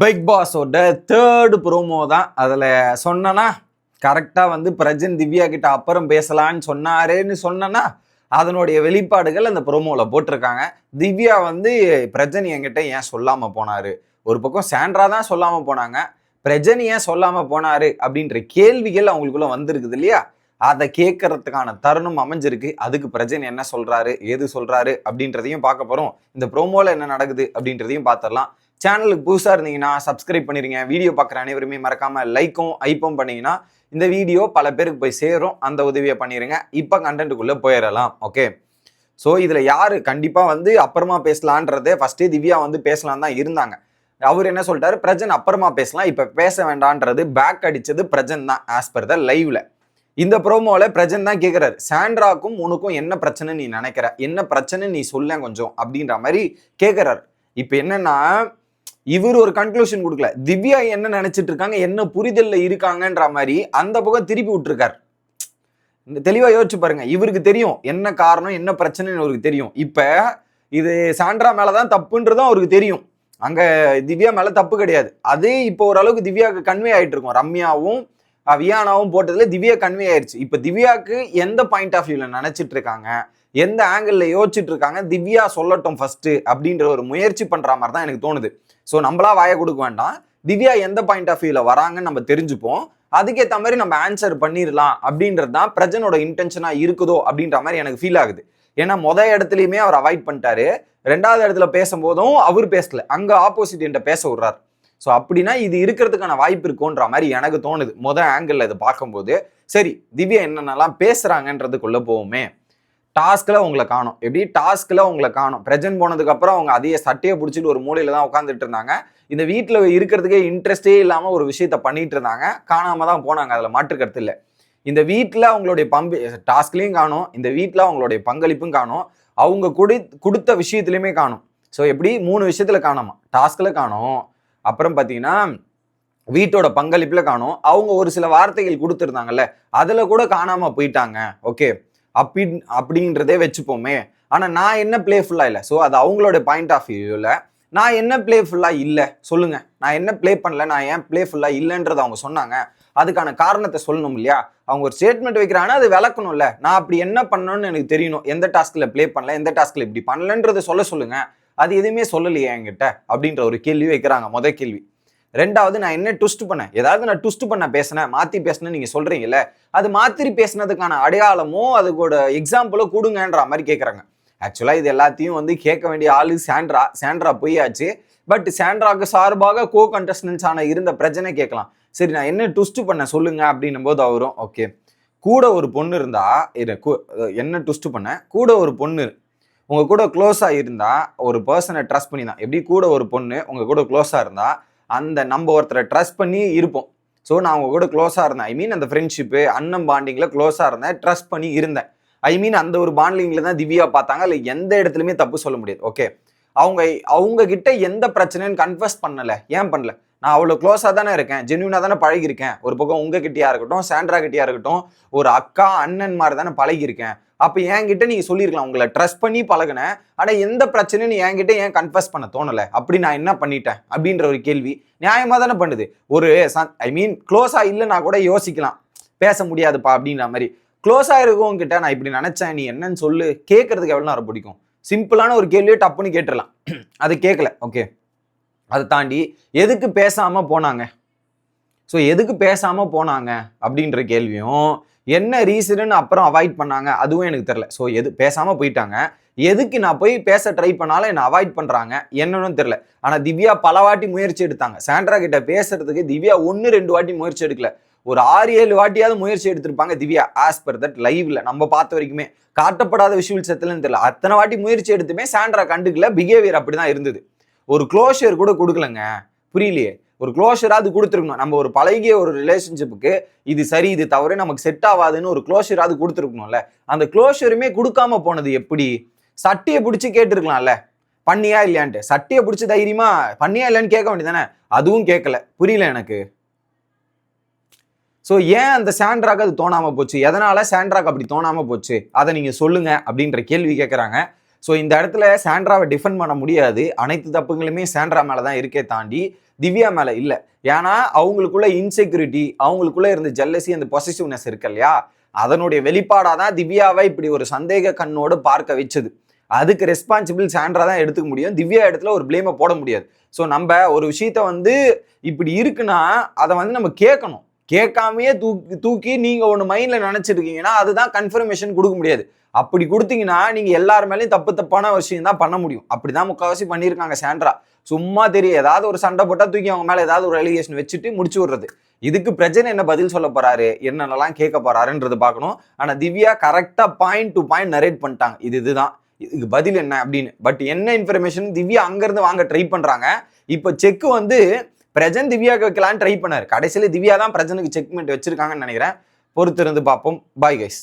Big பாஸோட third promo தான். அதில் சொன்னனா கரெக்டாக வந்து பிரஜன் திவ்யா கிட்ட அப்புறம் பேசலான்னு சொன்னேன்னா அதனுடைய வெளிப்பாடுகள் அந்த ப்ரோமோவில் போட்டிருக்காங்க. திவ்யா வந்து பிரஜன் என்கிட்ட ஏன் சொல்லாமல் போனார், ஒரு பக்கம் சாண்ட்ரா தான் சொல்லாமல் போனாங்க, பிரஜன் ஏன் சொல்லாமல் போனார் அப்படின்ற கேள்விகள் அவங்களுக்குள்ள வந்திருக்குது இல்லையா? அதை கேட்கறதுக்கான தருணம் அமைஞ்சிருக்கு. அதுக்கு பிரஜன் என்ன சொல்றாரு, ஏது சொல்றாரு அப்படின்றதையும் பார்க்க போறோம். இந்த ப்ரோமோல என்ன நடக்குது அப்படின்றதையும் பார்த்துடலாம். சேனலுக்கு புதுசாக இருந்தீங்கன்னா சப்ஸ்கிரைப் பண்ணிருங்க. வீடியோ பார்க்குற அனைவருமே மறக்காம லைக்கும் ஐப்பும் பண்ணீங்கன்னா இந்த வீடியோ பல பேருக்கு போய் சேரும். அந்த உதவியை பண்ணிடுங்க. இப்போ கண்டென்ட்டுக்குள்ளே போயிடலாம். ஓகே, ஸோ இதில் யார் கண்டிப்பாக வந்து அப்புறமா பேசலான்றதே ஃபஸ்ட்டே திவ்யா வந்து பேசலாம் தான் இருந்தாங்க. அவர் என்ன சொல்லிட்டாரு, பிரஜன் அப்புறமா பேசலாம், இப்போ பேச வேண்டான்றது பேக் அடித்தது பிரஜன் தான் ஆஸ் பர் த லைவ்ல. இந்த ப்ரோமோவில் பிரஜன் தான் கேட்குறாரு, சாண்ட்ராக்கும் உனக்கும் என்ன பிரச்சனை நீ நினைக்கிற, என்ன பிரச்சனை நீ சொல்ல கொஞ்சம் அப்படின்ற மாதிரி கேட்குறாரு. இப்போ என்னன்னா இவர் ஒரு கன்க்ளூஷன் கொடுக்கல, திவ்யா என்ன நினைச்சிட்டு இருக்காங்க, என்ன புரிதல்ல இருக்காங்கன்ற மாதிரி அந்த பக்கம் திருப்பி விட்டுருக்காரு. தெளிவா யோசிச்சு பாருங்க. இவருக்கு தெரியும் என்ன காரணம், என்ன பிரச்சனைன்னு அவருக்கு தெரியும். இப்ப இது சாண்ட்ரா மேலதான் தப்புன்றதும் அவருக்கு தெரியும், அங்க திவ்யா மேல தப்பு கிடையாது. அதே இப்போ ஓரளவுக்கு திவ்யாவுக்கு கன்வே ஆயிட்டு இருக்கும். ரம்யாவும் வியானாவும் போட்டதுல திவ்யா கன்வே ஆயிடுச்சு. இப்ப திவ்யாவுக்கு எந்த பாயிண்ட் ஆஃப் வியூல நினைச்சிட்டு இருக்காங்க, எந்த ஆங்கிள் யோசிச்சுட்டு இருக்காங்க, திவ்யா சொல்லட்டும் ஃபர்ஸ்ட் அப்படின்ற ஒரு முயற்சி பண்ற மாதிரி தான் எனக்கு தோணுது. ஸோ நம்மளா வாய கொடுக்க வேண்டாம், திவ்யா எந்த பாயிண்ட் ஆஃப் வியூல வராங்கன்னு நம்ம தெரிஞ்சுப்போம், அதுக்கேற்ற மாதிரி நம்ம ஆன்சர் பண்ணிடலாம் அப்படின்றது தான் பிரஜனோட இன்டென்ஷனா இருக்குதோ அப்படின்ற மாதிரி எனக்கு ஃபீல் ஆகுது. ஏன்னா இடத்துலையுமே அவர் அவாய்ட் பண்ணிட்டாரு, ரெண்டாவது இடத்துல பேசும்போதும் அவர் பேசல, அங்க ஆப்போசிட் என்கிட்ட பேச விடுறாரு. ஸோ அப்படின்னா இது இருக்கிறதுக்கான வாய்ப்பு இருக்குன்ற மாதிரி எனக்கு தோணுது ஆங்கிள் இதை பார்க்கும்போது. சரி, திவ்யா என்னென்னலாம் பேசுறாங்கன்றதுக்குள்ள போவோமே. டாஸ்க்ல உங்களை காணும், எப்படி டாஸ்க்ல உங்களை காணும், பிரஜன் போனதுக்கு அப்புறம் அவங்க அதையே சட்டையை பிடிச்சிட்டு ஒரு மூலையில தான் உட்காந்துட்டு இருந்தாங்க. இந்த வீட்டில் இருக்கிறதுக்கே இன்ட்ரெஸ்டே இல்லாம ஒரு விஷயத்த பண்ணிட்டு இருந்தாங்க, காணாம தான் போனாங்க, அதுல மாற்றுக்கிறது இல்லை. இந்த வீட்டில் அவங்களுடைய டாஸ்க்லையும் காணும், இந்த வீட்டில் அவங்களுடைய பங்களிப்பும் காணும், அவங்க கொடுத்த விஷயத்துலையுமே காணும். ஸோ எப்படி 3 விஷயத்துல காணாமா, டாஸ்க்ல காணும், அப்புறம் பார்த்தீங்கன்னா வீட்டோட பங்களிப்புல காணும், அவங்க ஒரு சில வார்த்தைகள் கொடுத்துருந்தாங்கல்ல அதுல கூட காணாம போயிட்டாங்க. ஓகே, அப்படின்றதே வச்சுப்போமே. ஆனா நான் என்ன பிளேஃபுல்லா இல்லை, ஸோ அது அவங்களோட பாயிண்ட் ஆஃப் வியூல நான் என்ன பிளேஃபுல்லா இல்லை சொல்லுங்க, நான் என்ன பிளே பண்ணல, நான் ஏன் பிளேஃபுல்லா இல்லைன்றதை அவங்க சொன்னாங்க, அதுக்கான காரணத்தை சொல்லணும் இல்லையா? அவங்க ஒரு ஸ்டேட்மெண்ட் வைக்கிறாங்கன்னா அது விளக்கணும்ல, நான் அப்படி என்ன பண்ணணும்னு எனக்கு தெரியணும், எந்த டாஸ்க்ல பிளே பண்ணல, எந்த டாஸ்க்ல இப்படி பண்ணலன்றதை சொல்லுங்க. அது எதுவுமே சொல்லலையே என்கிட்ட அப்படின்ற ஒரு கேள்வி வைக்கிறாங்க. முதல் கேள்வி. ரெண்டாவது, நான் என்ன ட்விஸ்ட் பண்ணேன், ஏதாவது நான் ட்விஸ்ட் பண்ண பேசினேன், மாத்தி பேசினேன் நீங்க சொல்றீங்கல்ல, அது மாத்திரி பேசினதுக்கான அடையாளமோ அதுக்கோட எக்ஸாம்பிளோ கொடுங்கன்ற மாதிரி கேட்கறாங்க. ஆக்சுவலா இது எல்லாத்தையும் வந்து கேட்க வேண்டிய ஆளு சாண்ட்ரா போயாச்சு. பட் சாண்ட்ராக்கு சார்பாக கோ கண்டஸ்டன்ஸ் ஆன இருந்த பிரச்சனை கேட்கலாம். சரி, நான் என்ன ட்விஸ்ட் பண்ண சொல்லுங்க அப்படின்னும் போது அவரும் ஓகே, கூட ஒரு பொண்ணு இருந்தா என்ன ட்விஸ்ட் பண்ண, கூட ஒரு பொண்ணு உங்க கூட க்ளோஸா இருந்தா, ஒரு பர்சனை ட்ரஸ்ட் பண்ணி தான், எப்படி கூட ஒரு பொண்ணு உங்க கூட க்ளோஸா இருந்தா அந்த நம்ம ஒருத்தரை ட்ரஸ்ட் பண்ணி இருப்போம். ஸோ நான் அவங்க கூட க்ளோஸாக இருந்தேன், ஐ மீன் அந்த ஃப்ரெண்ட்ஷிப்பு அண்ணன் பாண்டிங்கில் க்ளோஸாக இருந்தேன், ட்ரஸ்ட் பண்ணி இருந்தேன், ஐ மீன் அந்த ஒரு பாண்டிங்கில் தான் திவ்யா பார்த்தாங்க, இல்லை எந்த இடத்துலையுமே தப்பு சொல்ல முடியாது. ஓகே, அவங்க கிட்ட எந்த பிரச்சனைன்னு கன்ஃபர்ஸ் பண்ணலை, ஏன் பண்ணல, நான் அவ்வளோ க்ளோஸாக தானே இருக்கேன், ஜென்யூனாக தானே பழகிருக்கேன், ஒரு பக்கம் உங்க கிட்டயா இருக்கட்டும் சாண்ட்ரா கிட்டயா இருக்கட்டும் ஒரு அக்கா அண்ணன் மாதிரி தானே பழகிருக்கேன், அப்போ என்கிட்ட நீங்க சொல்லியிருக்கலாம், உங்களை ட்ரஸ்ட் பண்ணி பழகினேன், ஆனால் எந்த பிரச்சனையும் என்கிட்ட ஏன் கன்ஃபர்ஸ் பண்ண தோணலை, அப்படி நான் என்ன பண்ணிட்டேன் அப்படின்ற ஒரு கேள்வி நியாயமா தானே பண்ணுது. ஒரு ஐ மீன் க்ளோஸா இல்லைன்னா கூட யோசிக்கலாம், பேச முடியாதுப்பா அப்படின்ற மாதிரி. க்ளோஸா இருக்கவங்க கிட்ட நான் இப்படி நினைச்சேன் நீ என்னன்னு சொல்லு கேட்கறதுக்கு எவ்வளவு நேரம் பிடிக்கும், சிம்பிளான ஒரு கேள்வியே டப்புன்னு கேட்டுடலாம், அது கேட்கல. ஓகே, அதை தாண்டி எதுக்கு பேசாம போனாங்க, ஸோ எதுக்கு பேசாம போனாங்க அப்படின்ற கேள்வியும், என்ன ரீசன் அப்புறம் அவாய்ட் பண்ணாங்க அதுவும் எனக்கு தெரியல. ஸோ எது பேசாம போயிட்டாங்க, எதுக்கு நான் போய் பேச ட்ரை பண்ணாலும் என்ன அவாய்ட் பண்றாங்க என்னன்னு தெரியல. ஆனா திவ்யா பல வாட்டி முயற்சி எடுத்தாங்க, சாண்ட்ரா கிட்ட பேசுறதுக்கு திவ்யா 1-2 வாட்டி முயற்சி எடுக்கல, ஒரு 6-7 வாட்டியாவது முயற்சி எடுத்திருப்பாங்க திவ்யா ஆஸ் பர் தட் லைவ்ல நம்ம பார்த்த வரைக்குமே. காட்டப்படாத விஷுவல்ஸ் எத்தனைன்னு தெரியல, அத்தனை வாட்டி முயற்சி எடுத்துமே சாண்ட்ரா கண்டுக்கல, பிஹேவியர் அப்படிதான் இருந்தது. ஒரு க்ளோஷர் கூட கொடுக்கலங்க, புரியலையே, ஒரு க்ளோஷராது கொடுத்துருக்கணும். நம்ம ஒரு பழகிய ஒரு ரிலேஷன்ஷிப்புக்கு இது சரி இது தவறு நமக்கு செட் ஆகாதுன்னு ஒரு க்ளோஷராது கொடுத்துருக்கணும்ல, அந்த க்ளோஷருமே கொடுக்காம போனது எப்படி? சட்டையை பிடிச்சி கேட்டிருக்கலாம்ல பண்ணியா இல்லையான்ட்டு, சட்டையை பிடிச்சி தைரியமா பண்ணியா இல்லையான்னு கேட்க வேண்டியதானே, அதுவும் கேட்கல. புரியல எனக்கு. ஸோ ஏன் அந்த சாண்ட்ராக்கு அது தோணாம போச்சு, எதனால சாண்ட்ராக்கு அப்படி தோணாம போச்சு அதை நீங்க சொல்லுங்க அப்படின்ற கேள்வி கேட்கறாங்க. ஸோ இந்த இடத்துல சாண்ட்ராவை டிஃபெண்ட் பண்ண முடியாது. அனைத்து தப்புகளுமே சாண்ட்ரா மேலே தான் இருக்கே தாண்டி திவ்யா மேலே இல்லை. ஏன்னா அவங்களுக்குள்ள இன்செக்யூரிட்டி, அவங்களுக்குள்ள இருந்த ஜெல்லசி, அந்த பொசிசிவ்னஸ் இருக்கு இல்லையா, அதனுடைய வெளிப்பாடாக தான் திவ்யாவை இப்படி ஒரு சந்தேக கண்ணோடு பார்க்க வச்சது. அதுக்கு ரெஸ்பான்சிபிள் சாண்ட்ரா தான் எடுத்துக்க முடியும். திவ்யா இடத்துல ஒரு பிளேமை போட முடியாது. ஸோ நம்ம ஒரு விஷயத்த வந்து இப்படி இருக்குன்னா அதை வந்து நம்ம கேட்கணும். கேட்காமையே தூக்கி நீங்க ஒன்று மைண்ட்ல நினைச்சிருக்கீங்கன்னா அதுதான் கன்ஃபர்மேஷன் கொடுக்க முடியாது. அப்படி கொடுத்தீங்கன்னா நீங்க எல்லார் மேலேயும் தப்பான விஷயம் தான் பண்ண முடியும். அப்படிதான் முக்கால்வாசி பண்ணியிருக்காங்க சாண்ட்ரா. சும்மா தெரியும் ஏதாவது ஒரு சண்டை போட்டா தூக்கி அவங்க மேல ஏதாவது ஒரு அலிகேஷன் வச்சுட்டு முடிச்சு விடுறது. இதுக்கு பிரச்சனை என்ன பதில் சொல்ல போறாரு, என்னென்னலாம் கேட்க போறாருன்றது பார்க்கணும். ஆனா திவ்யா கரெக்டா பாயிண்ட் டு பாயிண்ட் நரேட் பண்ணிட்டாங்க. இதுதான் இதுக்கு பதில் என்ன அப்படின்னு. பட் என்ன இன்ஃபர்மேஷன் திவ்யா அங்கிருந்து வாங்க ட்ரை பண்றாங்க. இப்ப செக் வந்து பிரஜன் திவ்யாவுக்கு வைக்கலான்னு ட்ரை பண்ணாரு. கடைசியில திவ்யா தான் பிரஜனுக்கு செக்மெண்ட் வச்சிருக்காங்கன்னு நினைக்கிறேன். பொறுத்திருந்து பார்ப்போம். Bye guys.